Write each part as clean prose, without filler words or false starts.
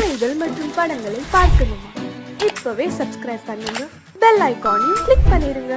கதைகள் மற்றும் படங்களை பார்க்கணுமா? இப்பவே சப்ஸ்கிரைப் பண்ணுங்க, பெல் ஐகானையும் கிளிக் பண்ணிருங்க.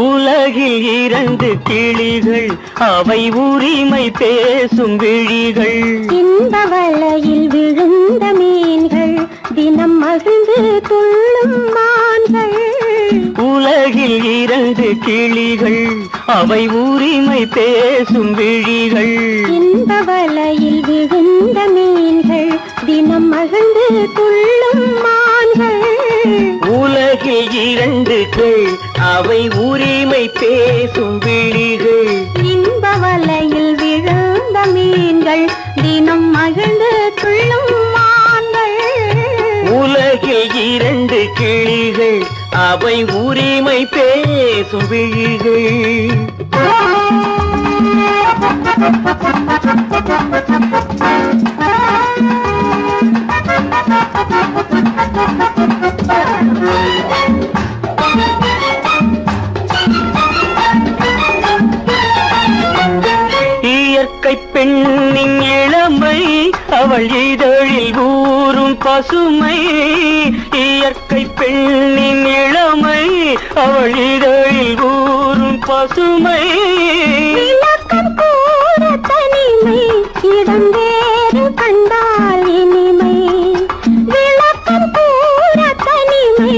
உலகில் இரண்டு கிளிகள், அவை உரிமை பேசும் விழிகள். இந்த வலையில் விழுந்த மீன்கள், தினம் மகிழ்ந்து துள்ளும் மான்கள். உலகில் இரண்டு கிளிகள், அவை உரிமை பேசும் விழிகள். இந்த வலையில் விழுந்த மீன்கள், தினம் மகிழ்ந்து துள்ளும் மான்கள். உலகில் இரண்டு கிளை, அவை உரிமை பேசும் விழிகள். இந்த வலையில் விழுந்த மீன்கள், தினம் மகிழ்ந்து துள்ளும் மான்கள். உலகில் இரண்டு கிளிகள், அவை உரிமை பேசும் விழிகள். இயற்கை பெண்ணின் இளமை, அவள் இதழில் ஊறும் பசுமை. இயற்கை பெண்ணின் இளமை, அவள் இதழில் ஊறும் பசுமை. விளக்கம் கூற தனிமை, இடம் வேறு கண்டால் இனிமை. விளக்கம் கூற தனிமை,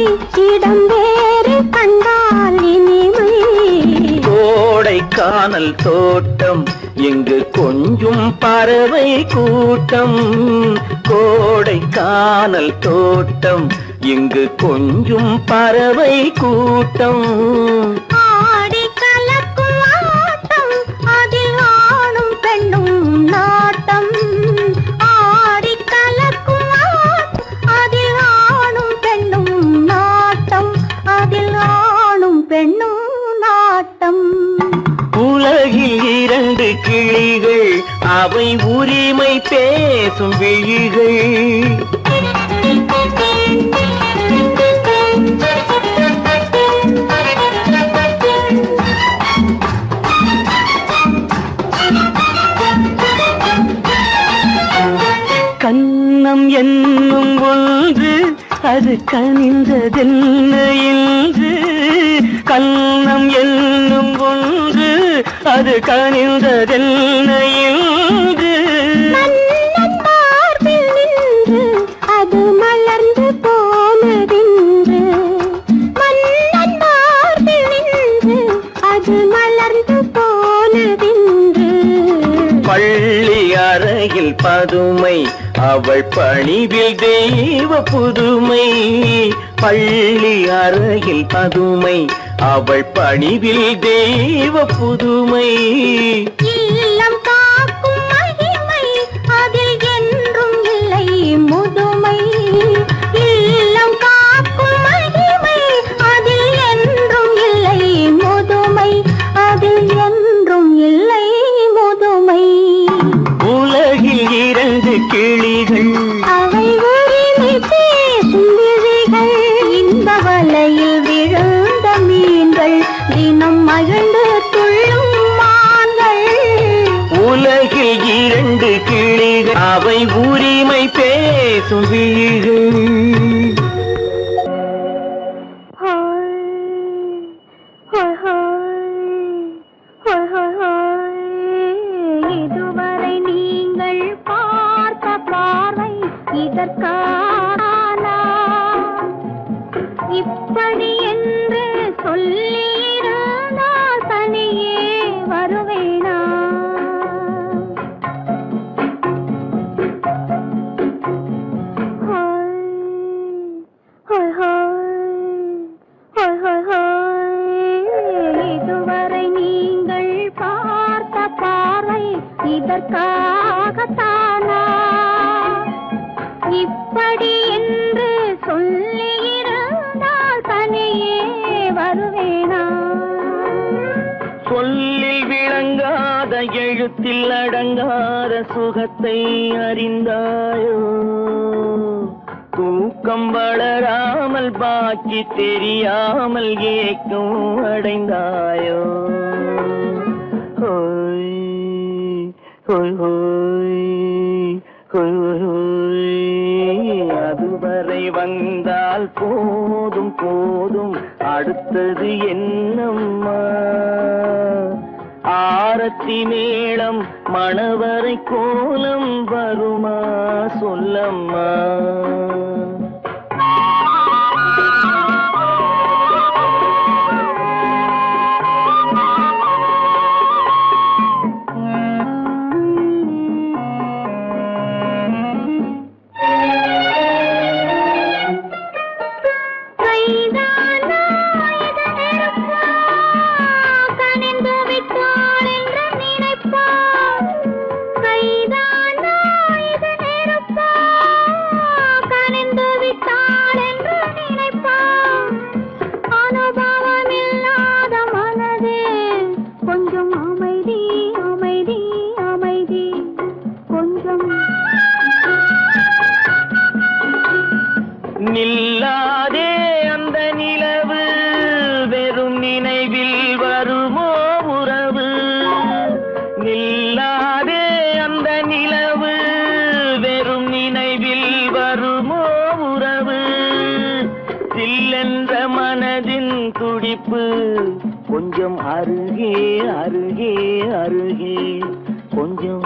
இடம் வேறு கண்டால் இனிமை. கோடைக்கானல் தோட்டம், இங்கு கொஞ்சும் பறவை கூட்டம். கோடைக்கானல் தோட்டம், இங்கு கொஞ்சும் பறவை கூட்டம். ஆடி கலக்கும் ஆட்டம், அதில் ஆணும் பெண்ணும் நாட்டம். ஆடி கலக்கும் ஆட்டம், அதில் ஆணும் பெண்ணும் நாட்டம். அதில் ஆணும் பெண்ணும் நாட்டம். உலகில் இரண்டு கிளிகள், அவை உரிமை பேசும் விழிகள். கன்னம் என்னும் ஒன்று, அது கனிந்ததென்ன என்று. கன்னம் என்னும் ஒன்று, அது கனிந்ததென்ன என்று. மன்னன் மார்பில் நின்று, அது மலர்ந்து போனதென்று. மன்னன் மார்பில் நின்று, அது மலர்ந்து போனதென்று. பள்ளி அறையில் பதுமை, அவள் பணிவில் தெய்வ புதுமை. பள்ளி அறையில் பதுமை, அவள் பணிவில் தெய்வ புதுமை. இல்லம் காக்கும் மகிமை, அதில் என்றும் இல்லை முதுமை. இல்லம் காக்கும் மகிமை, அதில் என்றும் இல்லை முதுமை. அதில் என்றும் இல்லை முதுமை. உலகில் இரண்டு கிளிகள், அவை உரிமை பேசும் விழிகள். இந்த வலையில் விழுந்த மீன்கள், தினம் மகிழ்ந்து துள்ளும் மான்கள். உலகில் இரண்டு கிளிகள், அவை உரிமை பேசும் விழிகள். இதுவரை நீங்கள் பார்த்த பார்வை இதற்கானா? இப்படி என்று சொல்லியிருந்தால் தனியே வருவேனா? இதுவரை நீங்கள் பார்த்த பார்வை இதற்காகத்தானா? இப்படி என்று சொல்லியிருந்தால் தனியே வருவேனா? சொல்லில் விளங்காத எழுத்தில் அடங்காத சுகத்தை அறிந்தாயோ தூக்கம் வளராமல் பாக்கி தெரியாமல் ஏக்கம் அடைந்தாயோ ஹோய் ஹோய் ஹோய் ஹோய் ஹோய் அதுவரை வந்தால் போதும் போதும் அடுத்தது என்னம்மா ஆரத்தி மேளம் மணவரை கோலம் வருமா சொல்லம்மா நில்லாதே அந்த நிலவு வெறும் நினைவில் வருமோ உறவு நில்லாதே அந்த நிலவு வெறும் நினைவில் வருமோ உறவு சில்லென்ற மனதின் துடிப்பு கொஞ்சம் அருகே அருகே அருகே கொஞ்சம்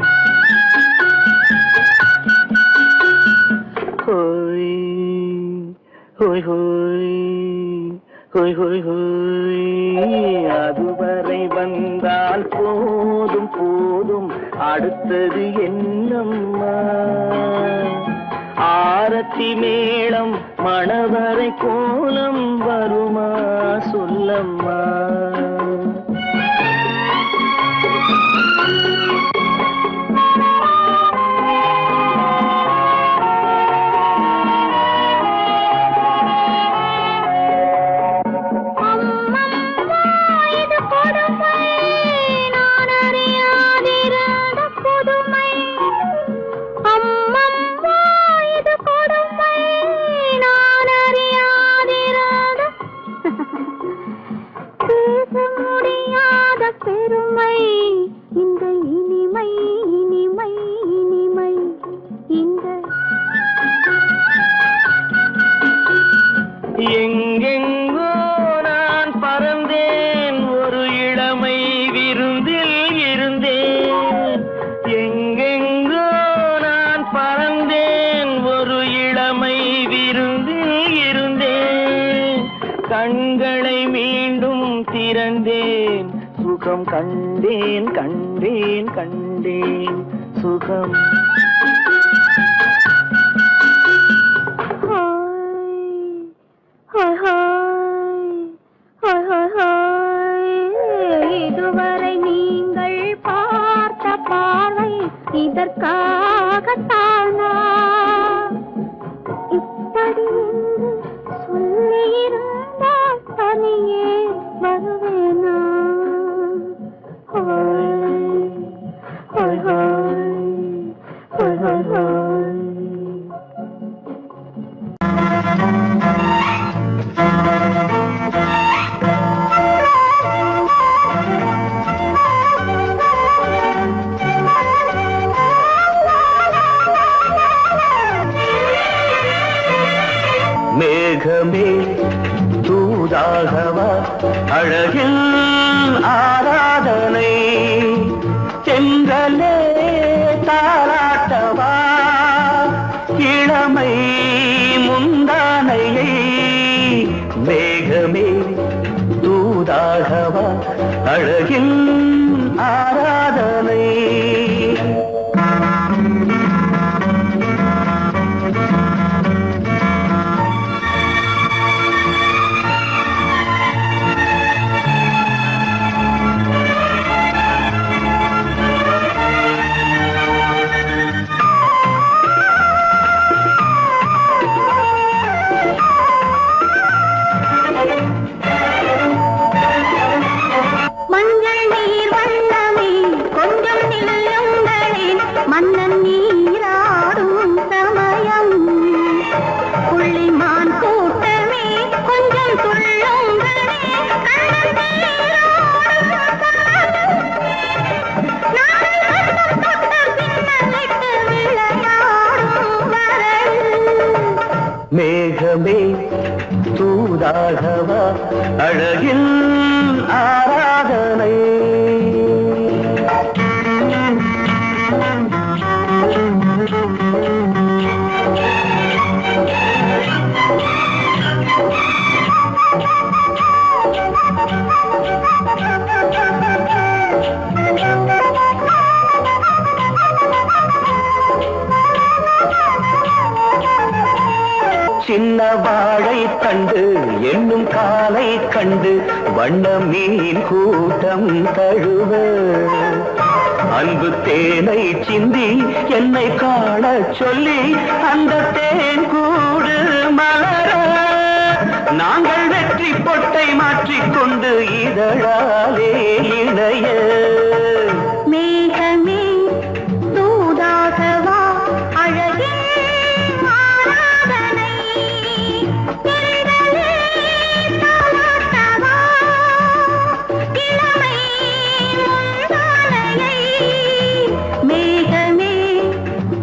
ஹோய் ஹோய் ஹோய் ஹோய் ஹோய் ஹோய் அதுவரை வந்தால் போதும் போதும் அடுத்தது என்னம்மா ஆரத்தி மேளம் மணவரை கோலம் வருமா சொல்லம்மா பெருமை இந்த இனிமை இனிமை இனிமை இந்த எங்கெங்கோ நான் பறந்தேன் ஒரு இளமை விருந்தில் இருந்தேன் எங்கெங்கோ நான் பறந்தேன் ஒரு இளமை விருந்தில் இருந்தேன் கண்களை மீண்டும் திறந்தேன் சுகம் கண்டேன் கண்டேன் கண்டேன் சுகம் இதுவரை நீங்கள் பார்த்த பார்வை இதற்காகத்தானா இப்படி சொல்லியிருந்தால் தனியே வருவேனா மேகமே தூதாகவா அழகில் ஆராதனை செங்கலே தாராட்டவா இளமை முந்தானையை மேகமே தூதாகவா அழகில் ஆராதனை மஞ்சள் ராகவா அழகில் ஆராதனை. சின்ன வாழை கண்டு என்னும் காலை கண்டு வண்ண மீன் கூட்டம் தழுவ அன்பு தேனை சிந்தி என்னை காண சொல்லி அந்த தேன் கூடு மலர நாங்கள் வெற்றி பொட்டை மாற்றிக்கொண்டு இதழாலே இணைய. மேகமே தூதாகவா அழகே ஆராதனை. திரளே தாலாட்டவா இளமை முந்தானையை. மேகமே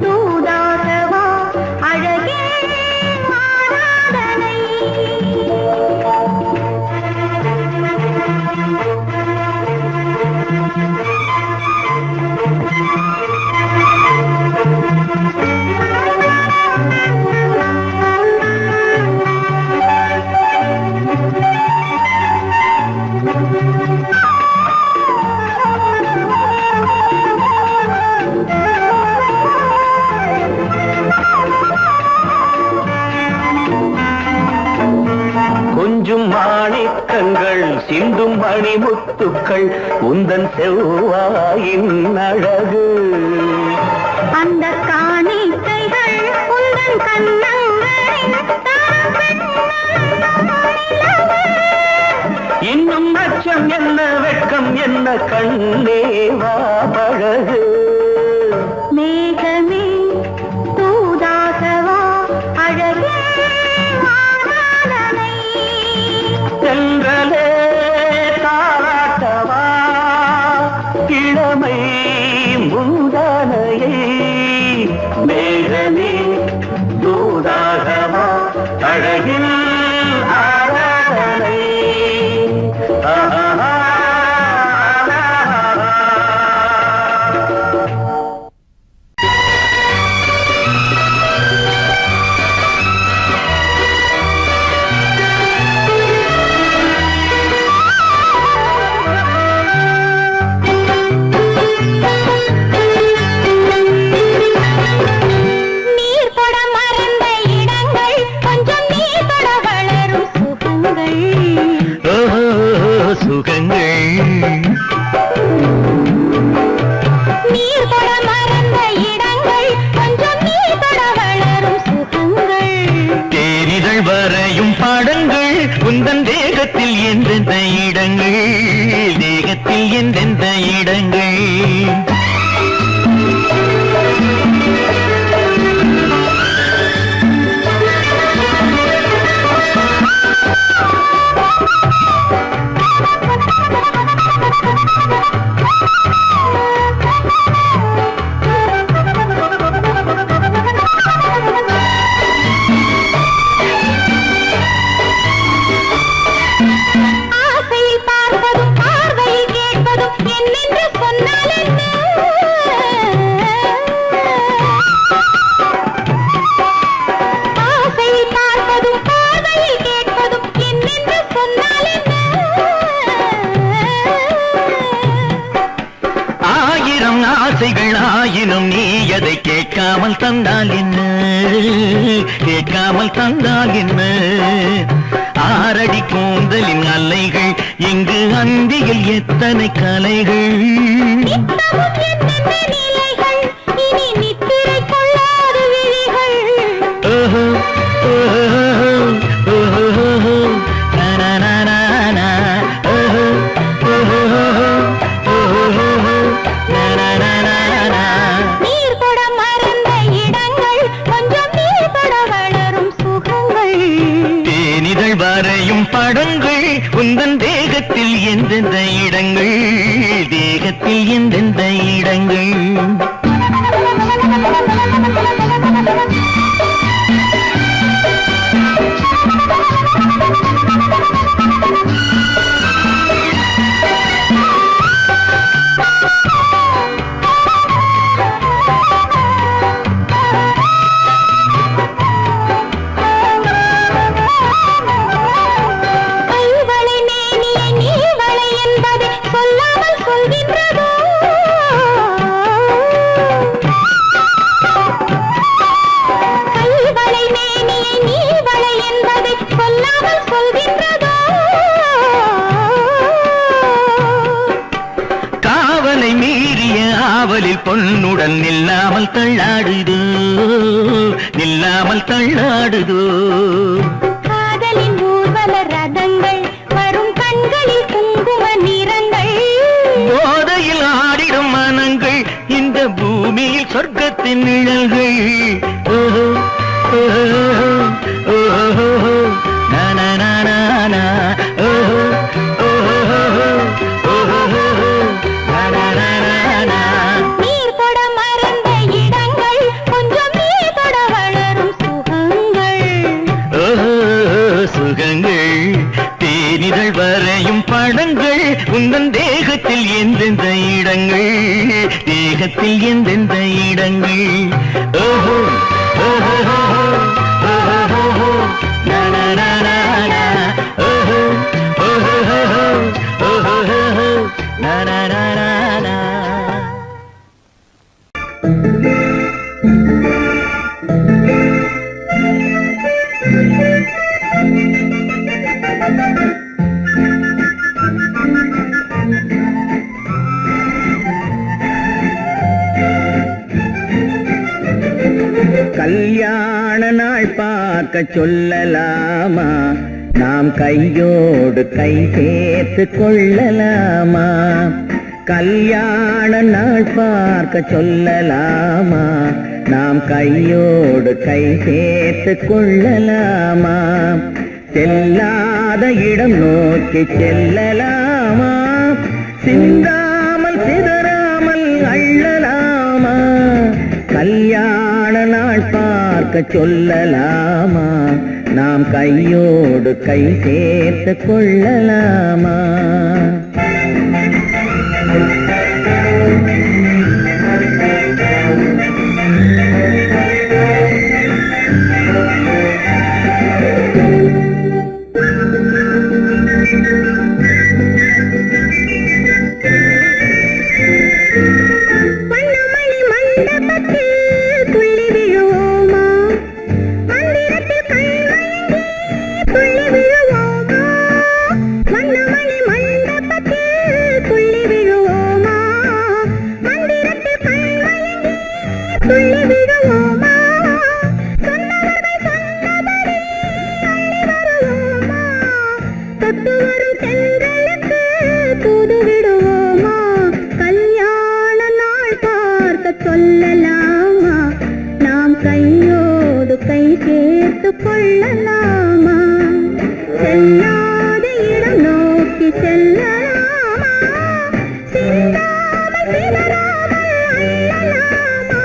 தூதாகவா அழகே ஆராதனை. கொஞ்சும் மாணிக்கங்கள் சிந்தும் மணிமுத்துக்கள் உந்தன் செவ்வாயின் அழகு. அந்த காணிக்கைகள் உந்தன் கண்ணங்களின் இன்னும் அச்சம் என்ன வெட்கம் என்ன கண்ணேவா பழகு. மேகமே தூதாகவா அழகே ஆராதனை. சென்றலே தாராட்டவா இளமை முந்தானையை. மேகமே தூதாகவா அழகில் ஆராதனை. நீர் தொட மறந்த இடங்கள் கொஞ்சம் நீர் தொட வளரும் சுகங்கள். சுகங்கள் நீர் தொட மறந்த இடங்கள் கொஞ்சம் நீர் தொட வளரும் சுகங்கள். தேரிதழ் வரையும் பாடங்கள் உந்தன் தேகத்தில் எந்தெந்த இடங்கள் தேகத்தில் எந்தெந்த இடங்கள். ஆசையில் பார்ப்பதும் பார்வையில் கேட்பதும் என்னென்று சொன்னால் என்ன? ஆசையில் பார்ப்பதும் பார்வையில் கேட்பதும் என்னென்று சொன்னால் என்ன? ஆயிரம் ஆசைகள் ஆயினும் நீ அதை கேட்காமல் தந்தால் என்ன கேட்காமல் தந்தால் என்ன. ஆரடி கூந்தலின் அலைகள் இங்கு அந்தியில் எத்தனை கலைகள். நித்தமும் என்னென்ன நிலைகள் இனி நித்திரை கொள்ளாத விழிகள். ஓஹோ ஓஹோ ஓஹோ நனனனனா. ஓஹோ ஓஹோ ஓஹோ நனனனனா. நீர் தொட மறந்த இடங்கள் கொஞ்சம் நீர் தொட வளரும் சுகங்கள். தேனிதழ் வரையும் படங்கள் உந்தன் தேகத்தில் எந்தெந்த இடங்கள் தேகத்தில் எந்தெந்த இடங்கள். சொல்கின்றதோ கைவளை மேனியை நீ வளை என்பதை சொல்லாமல் சொல்கின்றதோ காவலை மீறிய ஆவலில் பொன்னுடன் நில்லாமல் தள்ளாடுதோ நில்லாமல் தள்ளாடுதோ காதலின் ஊர்வல ரதங்கள் வரும் கண்களில் குங்கும நிறங்கள் போதையில் ஆடிடும் மனங்கள் இந்த பூமியில் சொர்க்கத்தின் நிழல்கள் ஓஹோ ஓஹோ ஓஹோ நானா நானா நா ஓஹோ ஓஹோ ஓஹோ நானா நானா நீர் தொட மறந்த இடங்கள் கொஞ்சம் நீ தொட வளரும் சுகங்கள் சுகங்கள் தேனிதழ் வரையும் படங்கள் உந்தன் தேகத்தில் எந்தெந்த இடங்கள் தேகத்தில் எந்தெந்த இடங்கள் ஓஹோ ஓஹோ ஓஹோ நானா நானா நா ஓஹோ ஓஹோ ஓஹோ நானா நானா நா கல்யாண நாள் பார்க்க சொல்லலாமா நாம் கையோடு கை சேர்த்து கொள்ளலாமா கல்யாண நாள் பார்க்க சொல்லலாமா நாம் கையோடு கை சேர்த்து கொள்ளலாமா செல்லாத இடம் நோக்கி செல்லலாமா சிந்தாமல் சிதறாமல் அள்ளலாமா கல்யாண நாள் பார்க்க சொல்லலாமா நாம் கையோடு கை சேர்த்து கொள்ளலாமா சொல்லலாமா நாம் கையோடு கை சேர்த்து கொள்ளலாமா செல்லாத இடம் நோக்கி செல்லலாமா சிந்தாமல் சிதறாமல் அள்ளலாமா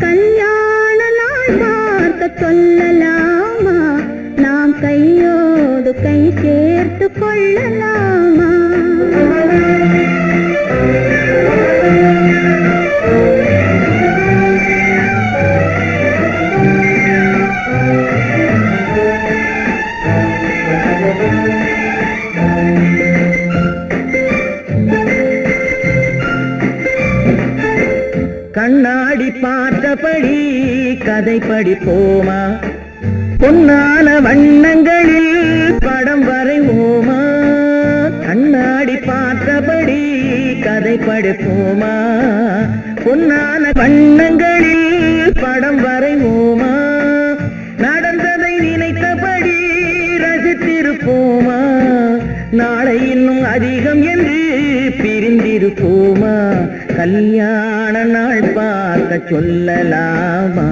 கல்யாண நாள் பார்க்க சொல்லலாமா நாம் கையோடு கை சேர்த்து கொள்ளலாமா கண்ணாடி பார்த்தபடி கதை படிப்போமா பொன்னான வண்ணங்களில் படம் வரைவோமா கண்ணாடி பார்த்தபடி கதை படிப்போமா பொன்னான வண்ணங்களில் படம் வரைவோமா நடந்ததை நினைத்தபடி ரசித்திருப்போமா நாளை இன்னும் அதிகம் என்று பிரிந்திருப்போமா கல்யாண நாள் பார்க்க சொல்லலாமா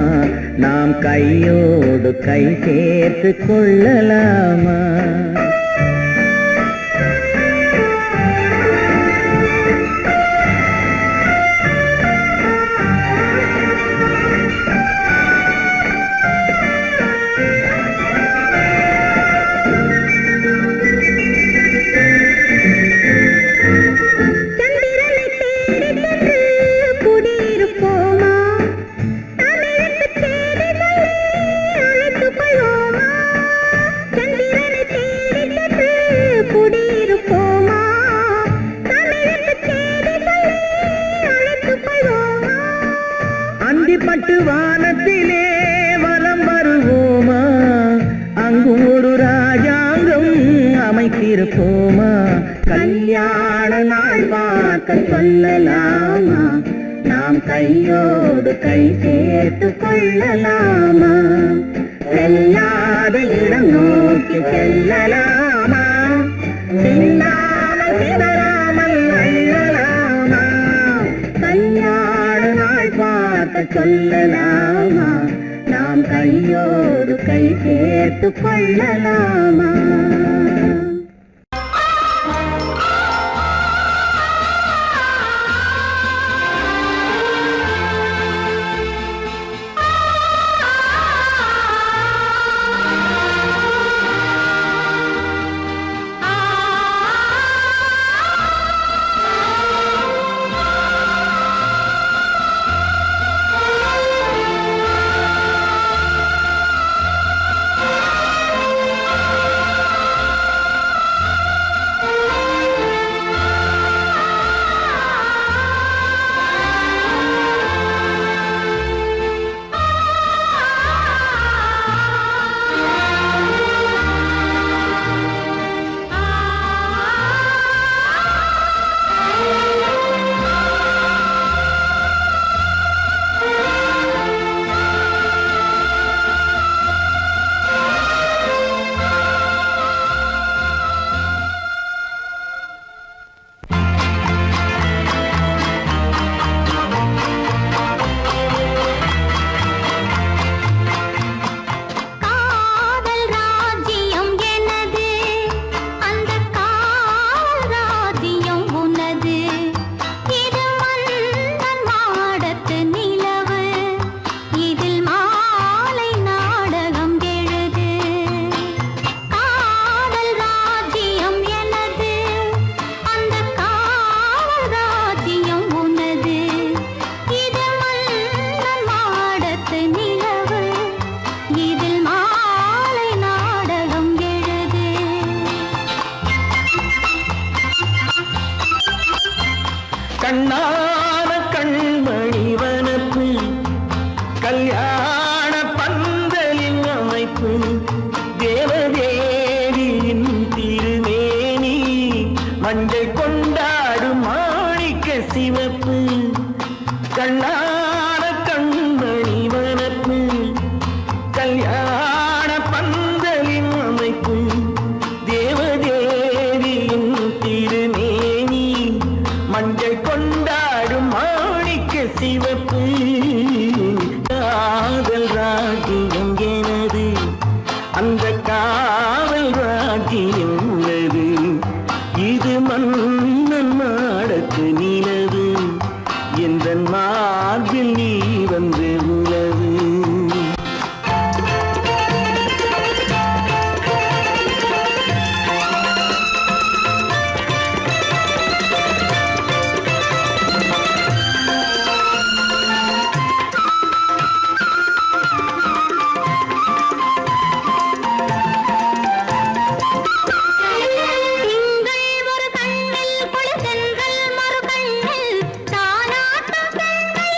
நாம் கையோடு கை சேர்த்து கொள்ளலாமா தேடி பட்டு வானத்திலே வலம் வருவோமா, அங்கு ஒரு ராஜாங்கம் அமைத்திருப்போமா, கல்யாண நாள் பார்க்க சொல்லலாமா, நாம் கையோடு கை சேர்த்து கொள்ளலாமா, செல்லாத இடம் நோக்கி செல்லலாமா, சின்னாமல் சிதறாமல் அள்ளலாமா, கல்யாண நாள் பார்க்க சொல்லலாமா, நாம் கையோடு கை சேர்த்து கொள்ளலாமா. கண்ணான கண்மணி வனப்பு, கல்யாண பந்தலின் அமைப்பு, தேவதேவியின் திருமேனி, மஞ்சள் கொண்டாடும் மாணிக்க சிவப்பு, கண்ணான கண்மணி வனப்பு, கல்யாண பந்தலின் அமைப்பு, தேவதேவியின் திருமேனி, மஞ்சள் கொண்டாடும் மாணிக்க சிவப்பு, காதல் ராஜ்யம் எனது, அந்த காவல் ராஜ்யம் உள்ளது, இது மன்னன் மாடத்து நிலவு, எந்த மார்பில் நீ வந்து உலவு. திங்கள் ஒரு கண்ணில் குளிர்தென்றல் மறு கண்ணில் தானாட்டம் பெண்கள்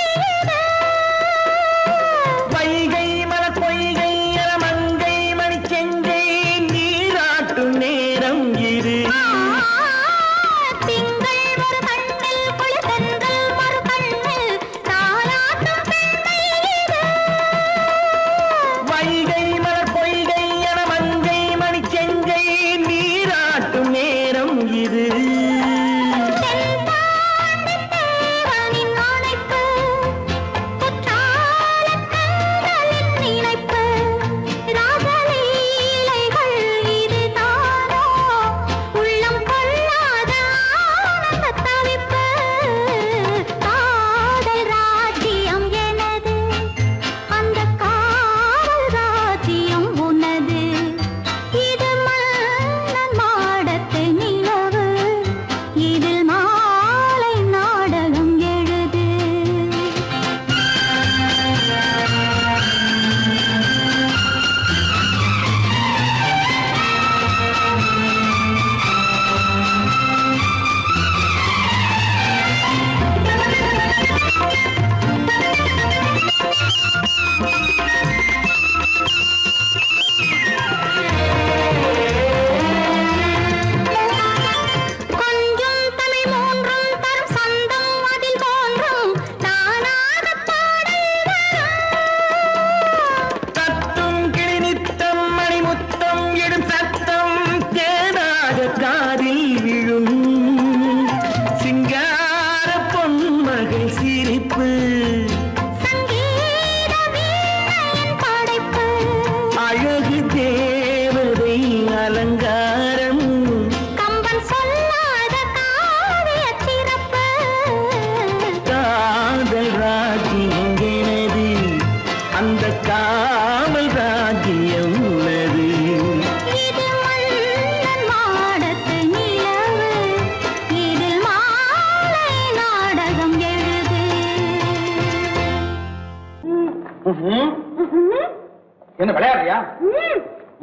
என்ன விளையாடுறியா?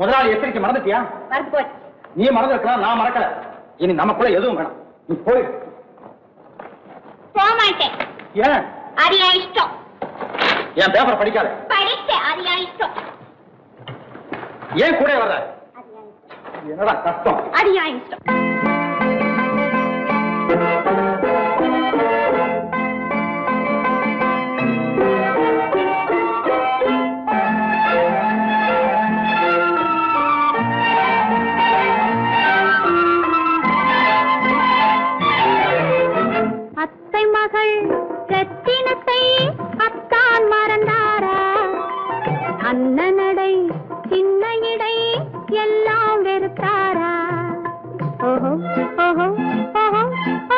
முதலாளி எச்சரிக்கை மறந்துட்டியா? நீ மறந்துருக்கலாம், நான் மறக்கல. இனி நமக்குள்ள எதுவும் வேணாம், நீ போய். போக மாட்டேன். ஏன்? அது என் இஷ்டம். என் பேப்பர் படிக்காத. படிச்சேன், அது என் இஷ்டம். ஏன் கூட வர்ற? என்னடா கஷ்டம்? அது என் இஷ்டம். ரத்தினத்தை அத்தான் மறந்தாரா? அண்ணனடை சின்ன இடை எல்லாம் வெறுத்தாரா? ஓஹோ ஓஹோ ஓஹோ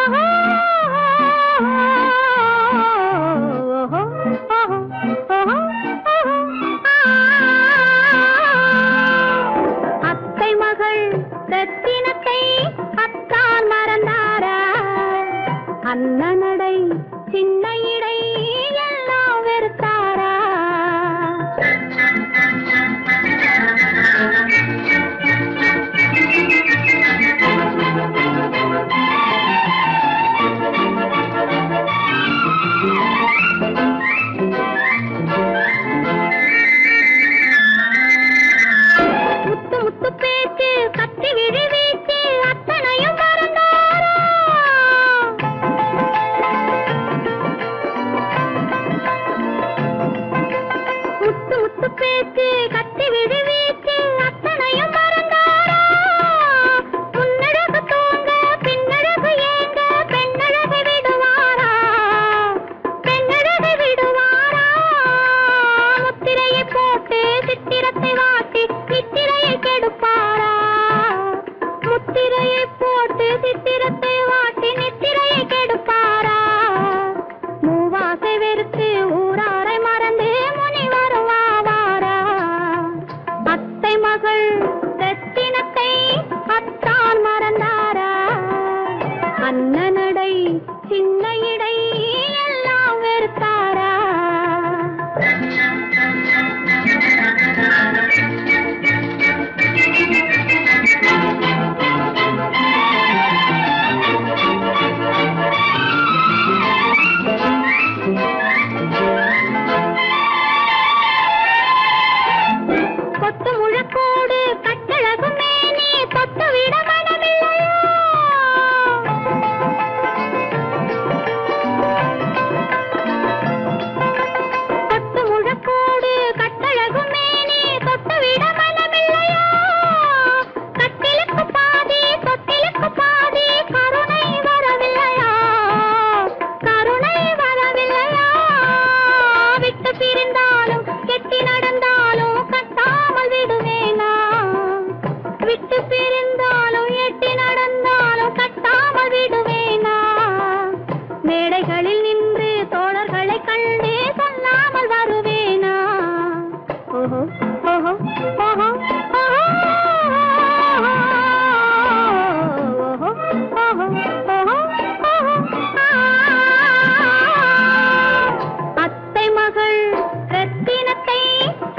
ஓஹோ ஓஹோ ஓஹோ அத்தை மகள் ரத்தினத்தை அத்தான் மறந்தாரா? அண்ணனடை சின்ன இடை எல்லாம் வெறுத்தாரா? முத்து முத்து பேச்சு கத்தி விழி வீச்சு அத்தனையும் மறந்தாரா? முத்து முத்து பேச்சு கத்தி விழி வீச்சு அத்தனையும் மறந்தாரா? முன்னழகு தூங்க பின்னழகு ஏங்க பெண்ணழகு விடுவாரா? பெண்ணழகு விடுவாரா? முத்திரையை போட்டு சித்திரத்தை வாட்டி சித்திரையை கெடுப்பாரா? முத்திரையை போட்டு சித்திரத்தை வாட்டி நித்திரையை கெடுப்பாரா? மூவாசை வெறுத்து ஊராரை மறந்து முனி வருவாரா? அத்தை மகள் ரத்தினத்தை அத்தான் மறந்தாரா? அண்ணனடை சின்ன இடை எல்லாம் வெறுத்தாரா? கொத்து முழக்கோடு கட்டழகு மேனி தொட்டு விட மனமில்லையோ? கொத்து முழக்கோடு கட்டழகு மேனி தொட்டு விட மனமில்லையோ? கட்டிலுக்கு பாதி தொட்டிலுக்கு பாதி கருணை வரவில்லையா? கருணை வரவில்லையா? விட்டு பிரிந்தாலும் கெட்டி நடந்தாலும் கட்டாமல் விடுவேனா? விட்டு பிரிந்தாலும் எட்டி நடந்தாலும் கட்டாமல் விடுவேனா? மேடைகளில் நின்று தோழர்களை கண்டு சொல்லாமல் வருவேனா? ஓஹோ ஓஹோ ஓஹோ ஓஹோ ஓஹோ ஓஹோ ஓஹோ அத்தை மகள் ரத்தினத்தை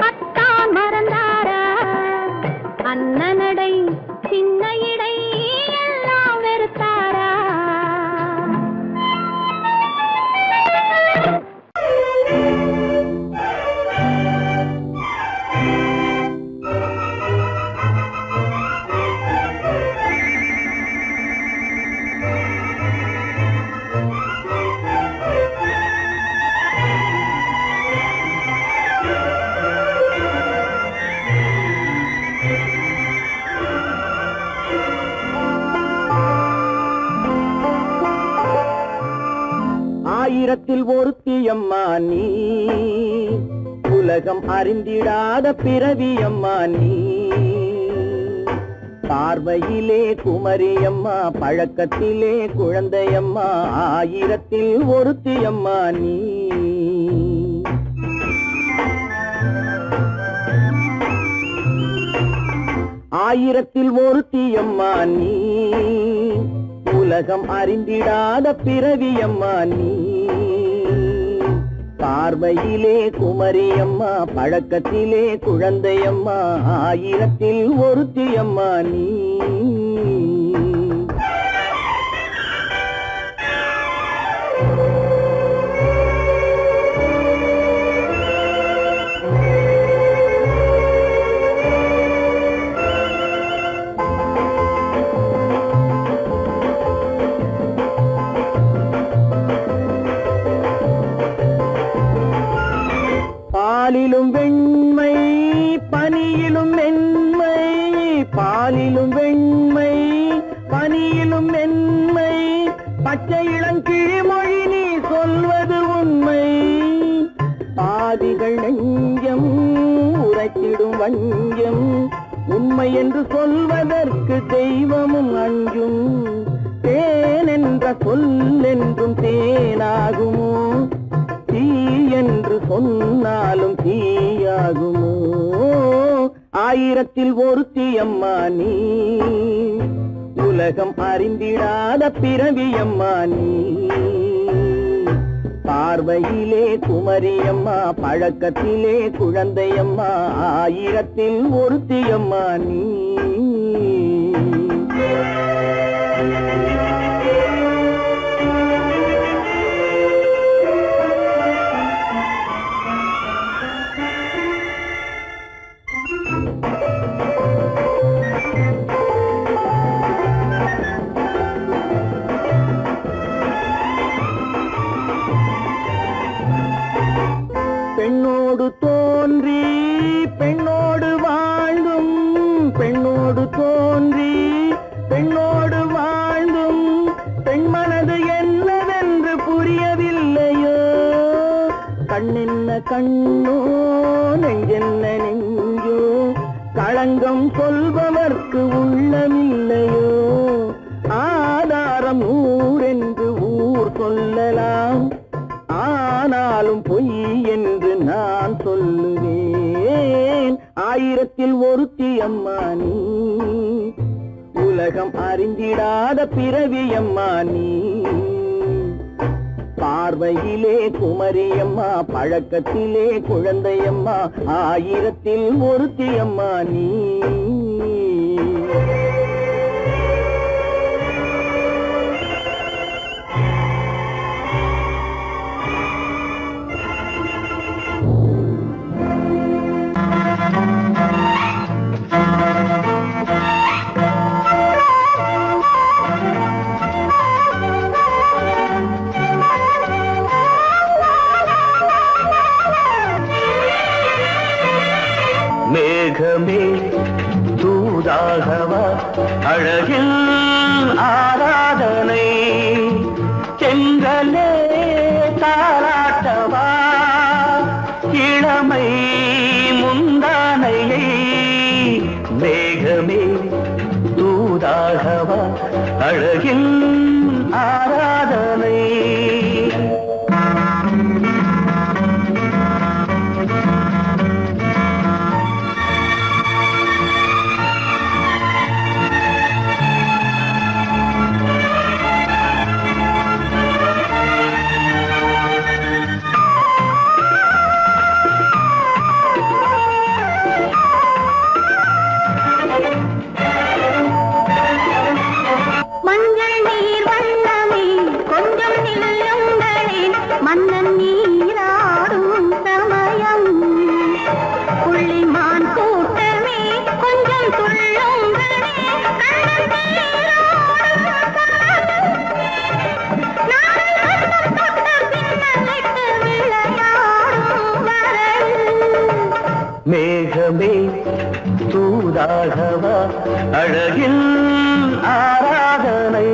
அத்தான் மறந்தாரா? அண்ணனடை சின்ன இடை எல்லாம் வெறுத்தாரா? ஆயிரத்தில் ஒருத்தியம்மா நீ, உலகம் அறிந்திடாத பிறவியம்மா நீ. பார்வையிலே குமரியம்மா, பழக்கத்திலே குழந்தையம்மா, ஆயிரத்தில் ஒருத்தியம்மா நீ. ஆயிரத்தில் ஒருத்தியம்மா நீ, உலகம் அறிந்திடாத பிறவியம்மா நீ. பார்வையிலே குமரியம்மா, பழக்கத்திலே குழந்தையம்மா, ஆயிரத்தில் ஒருத்தியம்மா நீ. பாலிலும் வெண்மை பனியிலும் மென்மை, பாலிலும் வெண்மை பனியிலும் மென்மை, பச்சை இளங்கிழிமொழி நீ சொல்வது உண்மை. பாதிகள் நெஞ்சம் உரைத்திடும் வஞ்சம், உண்மை என்று சொல்வதற்கு தெய்வமும் அஞ்சும். தேன் என்ற சொல் என்றும் தேனாகுமோ, தீ என்று சொன்னாலும் தீயாகுமோ. ஆயிரத்தில் ஒருத்தியம்மா நீ, உலகம் அறிந்திடாத பிறவியம்மா நீ. பார்வையிலே குமரியம்மா, பழக்கத்திலே குழந்தையம்மா, ஆயிரத்தில் ஒருத்தியம்மா நீ. பெண்ணோடு தோன்றி பெண்ணோடு வாழ்ந்தும், பெண்ணோடு தோன்றி பெண்ணோடு வாழ்ந்தும், பெண் மனது என்னவென்று புரியவில்லையோ. கண்ணென்ன கண்ணோ, நெஞ்சென்ன நெஞ்சோ, களங்கம் சொல்பவர்க்கு உள்ளமில்லையோ. ஆதாரம் ஊரென்று ஊர் சொல்லலாம், ஆனாலும் பொய் என்று நான் சொல்லுவேன். ஆயிரத்தில் ஒருத்தியம்மா நீ, உலகம் அறிந்திடாத பிறவியம்மா நீ. பார்வையிலே குமரியம்மா, பழக்கத்திலே குழந்தையம்மா, ஆயிரத்தில் ஒருத்தியம்மா நீ. மேகமே தூதாகவா, அழகில் ஆராதனை, செங்கலே தாராட்டவா, இளமை முந்தானையை. மேகமே தூதாகவா, அழகில் ஆராதனை. மஞ்சள் நீர் வண்ணமே கொஞ்சம் நில்லுங்களேன், மன்னன் நீராடும் சமயம். புள்ளிமான் கூட்டமே கொஞ்சம் துள்ளுங்களே, கண்ணன் நீராடும் பின்னலிட்டு விளையாடும் வரல். மேகமே தூதாகவா, அழகில் ஆராதனை.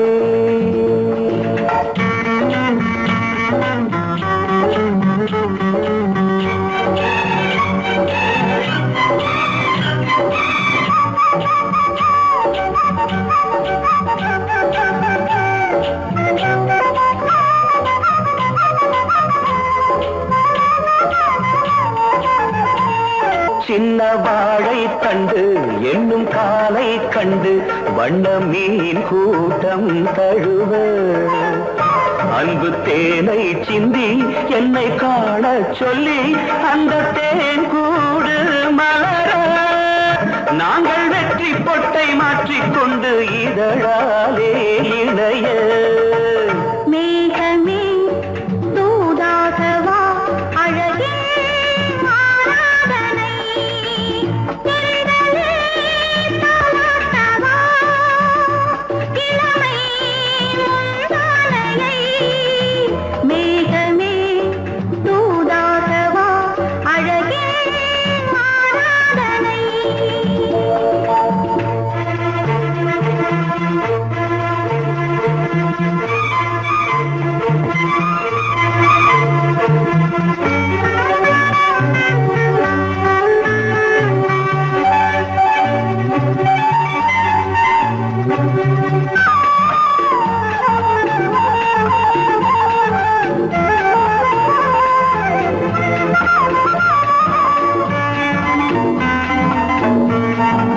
சின்ன வாழை தண்டு என்னும் காலை கண்டு வண்ண மீன் கூட்டம் தழுவ, அன்பு தேனை சிந்தி என்னை காண சொல்லி அந்த தேன் கூடு மலர நாங்கள் வெற்றி பொட்டை மாற்றிக்கொண்டு இதழாலே இணைய மேகமே தூதாகவா அழகே ஆராதனை தேடலே தாலாட்டவா இளமை முந்தானையை மேகமே தூதாகவா அழகே ஆராதனை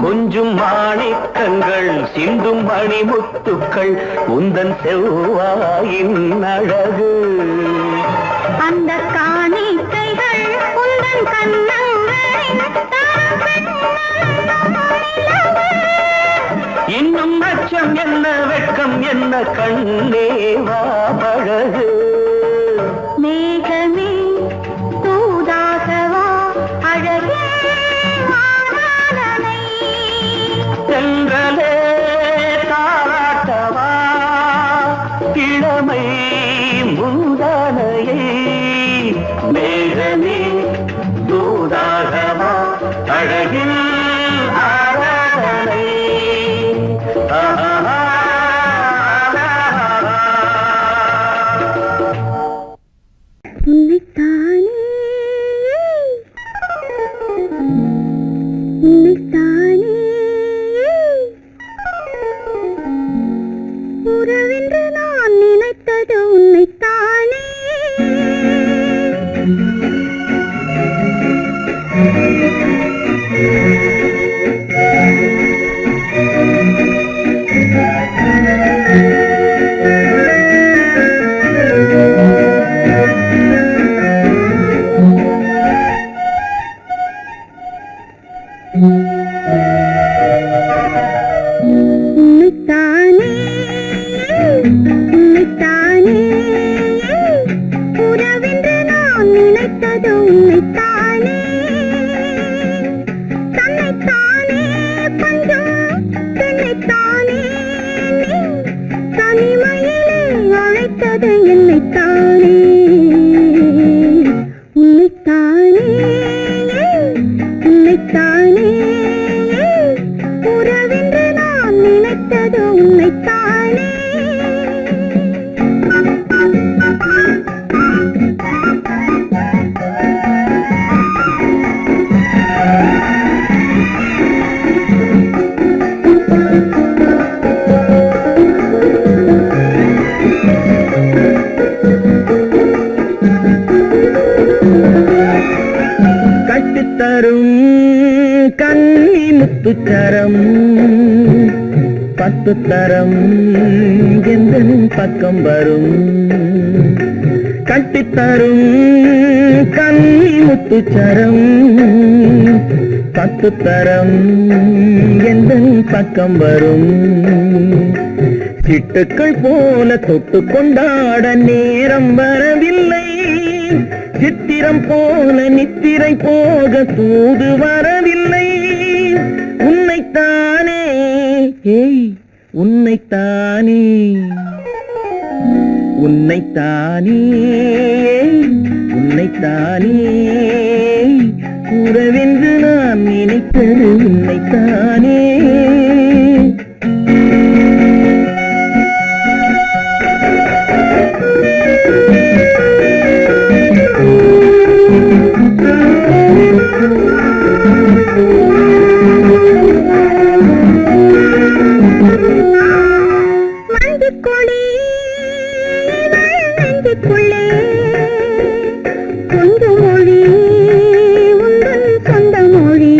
கொஞ்சம் மாணிக்கங்கள் சிந்தும் மணிமுத்துக்கள் உந்தன் செவ்வாயின் அழகு அந்த காணிக்கைகள் உந்தன் கண்ணங்களின் இன்னும் அச்சம் என்ன வெட்கம் என்ன கண்ணேவா பழகு மேகமே தூதாகவா அழகே ஆராதனை சென்றலே தாராட்டவா இளமை முந்தானையை மேகமே தூதாகவா அழகில் ஆராதனை உன்னைத்தானே உன்னைத்தானே உறவென்று நான் நினைத்தது உன்னைத்தானே உன்னைத்தானே உன்னைத்தானே உறவென்று நான் நினைத்தது உன்னைத்தானே தன்னைத்தானே பஞ்சம் தன்னைத்தானே தனிமையிலே அழைத்தது என்னைத்தானே உன்னைத்தானே உன்னைத்தானே உறவென்று நான் நினைத்தது உன்னைத்தானே கட்டுத்தரும் கன்னி முத்துச்சரம் 10 தரம் எந்தன் பக்கம் வரும் கட்டித்தரும் கன்னி முத்துச்சரம் 10 தரம் எந்தன் பக்கம் வரும் சிட்டுக்கள் போல தொட்டு கொண்டாட நேரம் வரவில்லை சித்திரம் போல நித்திரை போக தூது வரவில்லை உன்னைத்தானே ஏய் உன்னைத்தானே உன்னைத்தானே உன்னைத்தானே கூறவென்று நான் நினைத்தது உன்னைத்தானே மஞ்சக்கொடி நெஞ்சுக்குள்ளே கொஞ்ச மொழி உங்கள் சொந்த மொழி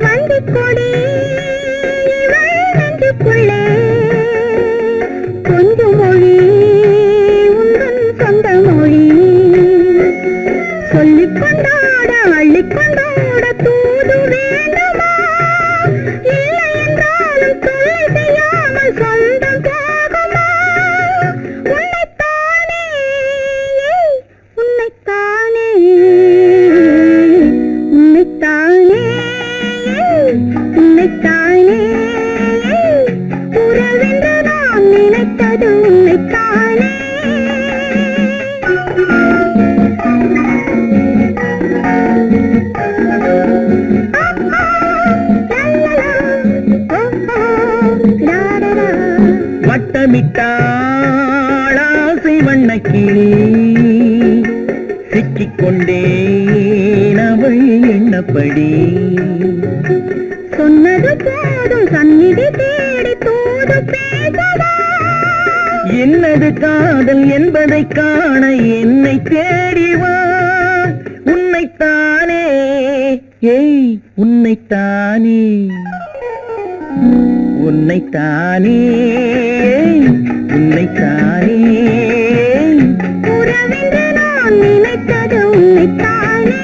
மஞ்சக்கொடி நெஞ்சுக்குள்ளே கொஞ்ச மொழி வண்ணக்கிளி சிக்கிக்கொண்டேன் அவள் எண்ணப்படி சொன்னது போதும் சந்நிதி தேடி தூது பேசவா என்னது காதல் என்பதை காண என்னை தேடிவா உன்னைத்தானே ஏய் உன்னைத்தானே உன்னைத்தானே உன்னைத்தானே உறவென்று நான் நினைத்தது உன்னைத்தானே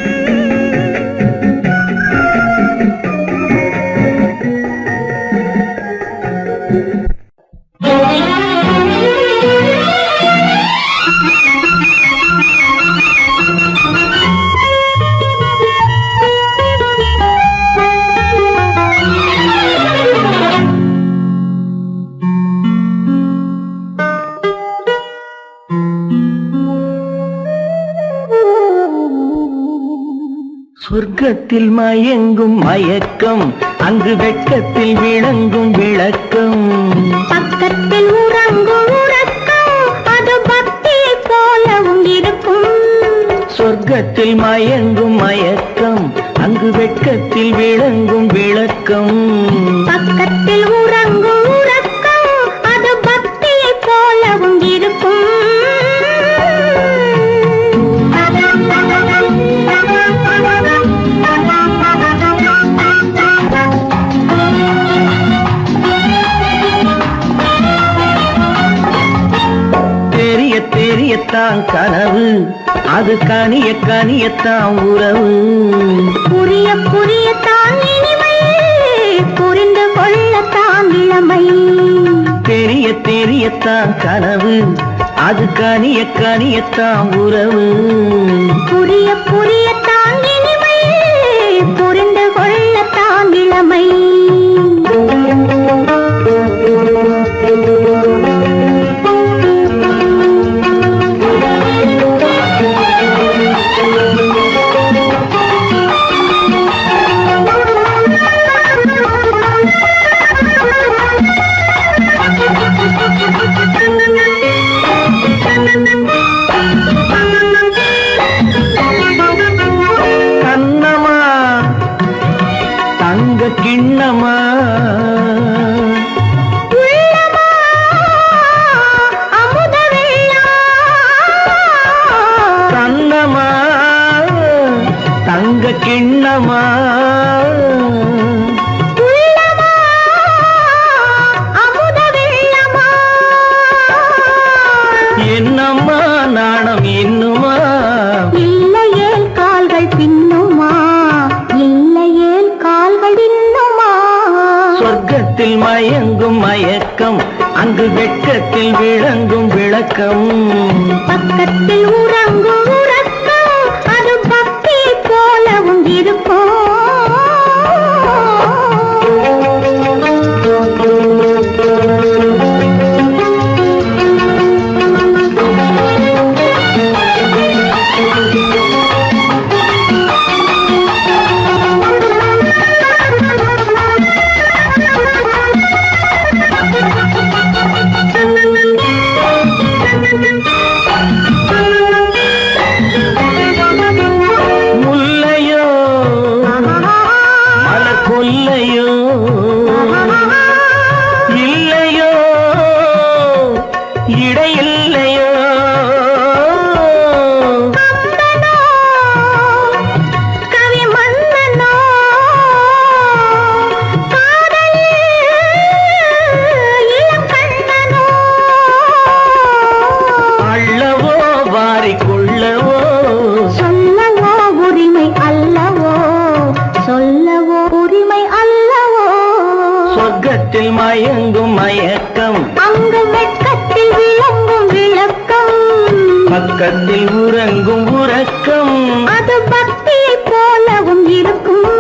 சொர்க்கத்தில் மயங்கும் மயக்கம் அங்கு வெட்கத்தில் விளங்கும் விளக்கம் பக்கத்தில் உறங்கும் உறக்கம் அது பக்தியை போலவும் இருக்கும் சொர்க்கத்தில் மயங்கும் மயக்கம் அங்கு வெட்கத்தில் விளங்கும் விளக்கம் பக்கத்தில் உறங்கும் உறக்கம் அது பக்தியை போலவும் இருக்கும் தெரிய தெரியத்தான் கனவு அது கனிய கனியத்தான் உறவு புரிய புரியத்தான் இனிமை புரிந்து கொள்ளத்தான் இளமை தெரிய தெரியத்தான் கனவு அது கனிய கனியத்தான் உறவு புரிய புரியத்தான் இனிமை புரிந்து கொள்ளத்தான் இளமை கண்ணமா தங்க கிண்ணமா உள்ளமா அமுத கண்ணமா தங்க கிண்ணமா உள்ளமா அமுத வெள்ளமா என்னம்மா நாணம் இன்னுமா இல்லையேல் கால்கள் பின்னுமா இல்லையேல் கால்கள் இன்னுமா சொர்க்கத்தில் மயங்கும் மயக்கம் அங்கு வெட்கத்தில் விளங்கும் விளக்கம் பக்கத்தில் உறங்கும் உறக்கம் அது பக்தி போலவும் இருக்கும் முல்லையோ மலர் கொல்லையோ இல்லையோ இடையில்லையோ கவி மன்னனோ காதலில் இளம் கண்ணனோ அள்ளவோ வாரிக்கொள்ளவோ சொல்லவோ உரிமை அல்லவோ சொல்லவோ உரிமை அல்லவோ சொர்க்கத்தில் மயங்கும் மயக்கம் அங்கு வெட்கத்தில் விளங்கும் விளக்கம் பக்கத்தில் உறங்கும் உறக்கம் அது பக்தியை போலவும் இருக்கும்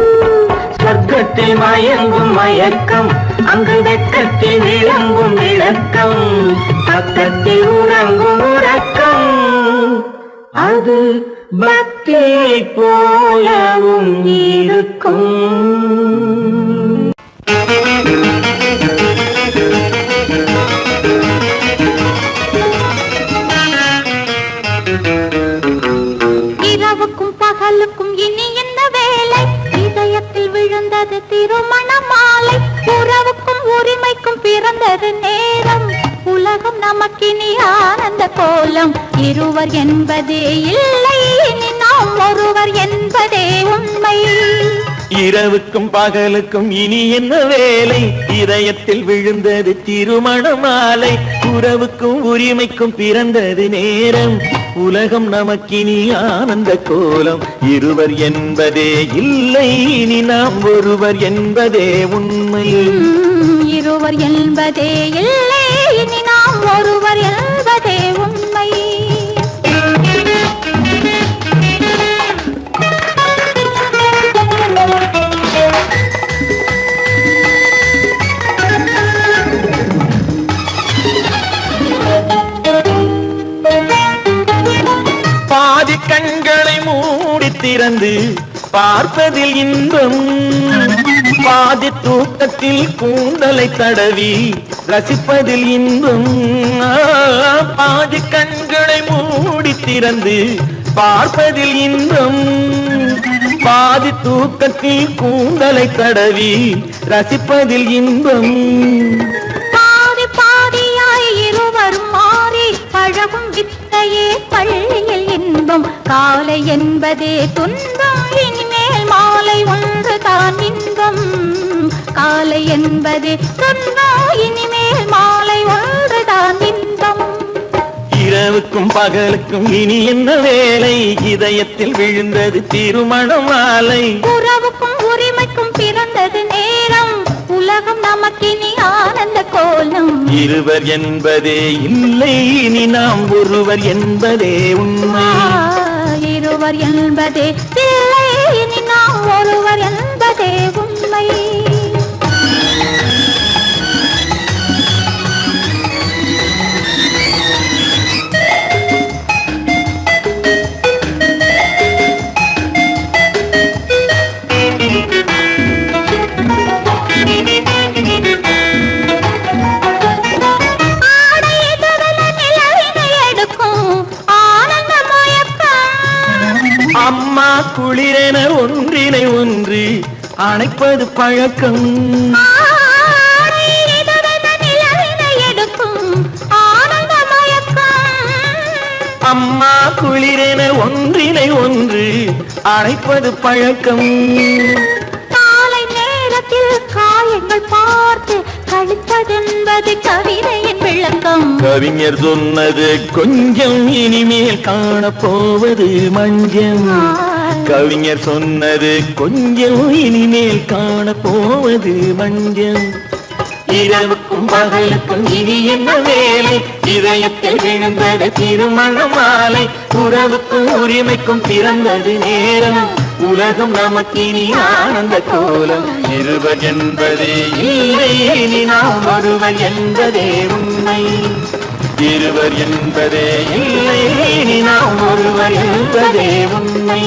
சொர்க்கத்தில் மயங்கும் மயக்கம் அங்கு வெட்கத்தில் விளங்கும் விளக்கம் பக்கத்தில் உறங்கும் உறக்கம் அது பக்தியை போலவும் இருக்கும் பிறந்தது நேரம் உலகம் நமக்கினி ஆனந்த கோலம் இருவர் என்பதே இல்லை இனி நாம் ஒருவர் என்பதே உண்மை இரவுக்கும் பகலுக்கும் இனி என்ன வேலை இதயத்தில் விழுந்தது திருமண மாலை உறவுக்கும் உரிமைக்கும் பிறந்தது நேரம் உலகம் நமக்கினி ஆனந்த கோலம் இருவர் என்பதே இல்லை இனி நாம் ஒருவர் என்பதே உண்மை இருவர் என்பதே இல்லை இனி நாம் ஒருவர் என்பதே உண்மை பாதி கண்களை மூடி திறந்து பார்ப்பதில் இன்பம் பாதி தூக்கத்தில் கூந்தலை தடவி ரசிப்பதில் இன்பம் பாதி கண்களை மூடி திறந்து பார்ப்பதில் இன்பம் பாதி தூக்கத்தில் கூந்தலை தடவி ரசிப்பதில் இன்பம் பாதி பாதியாய் இருவரும் மாறி பழகும் வித்தையே பள்ளியில் இன்பம் காலை என்பதே துன்பம் இனிமேல் மாலை ஒன்றுதான் இன்பம் காலை என்பதே துன்பம் இனிமேல் மாலை ஒன்றுதான் இன்பம் இரவுக்கும் பகலுக்கும் இனி என்ன வேலை இதயத்தில் விழுந்தது திருமண மாலை உறவுக்கும் உரிமைக்கும் பிறந்தது நேரம் உலகம் நமக்கினி ஆனந்த கோலம் இருவர் என்பதே இல்லை இனி நாம் ஒருவர் என்பதே உண்மை இருவர் என்பதே இல்லை இனி நாம் ஒருவர் என்பதே உண்மை அம்மா குளிரென ஒன்றினை ஒன்று அணைப்பது பழக்கம் அம்மா குளிரென ஒன்றினை ஒன்று அணைப்பது பழக்கம் காலை நேரத்தில் காயங்கள் பார்த்து கழிப்பதென்பது கவிதையின் விளக்கம் கவிஞர் சொன்னது கொஞ்சம் இனிமேல் காணப்போவது மஞ்சம் கவிஞர் சொன்னது கொஞ்சம் இனிமேல் காணப்போவது மஞ்சம் இரவுக்கும் பகலுக்கும் இனி என்ன வேலை இதயத்தில் விழுந்தது திருமண மாலை உறவுக்கும் உரிமைக்கும் பிறந்தது நேரம் உலகம் நமக்கினி ஆனந்த கோலம் இருவர் என்பதே இல்லை இனி நாம் ஒருவர் என்பதே உண்மை இருவர் என்பதே இல்லை இனி நாம் ஒருவர் என்பதே உண்மை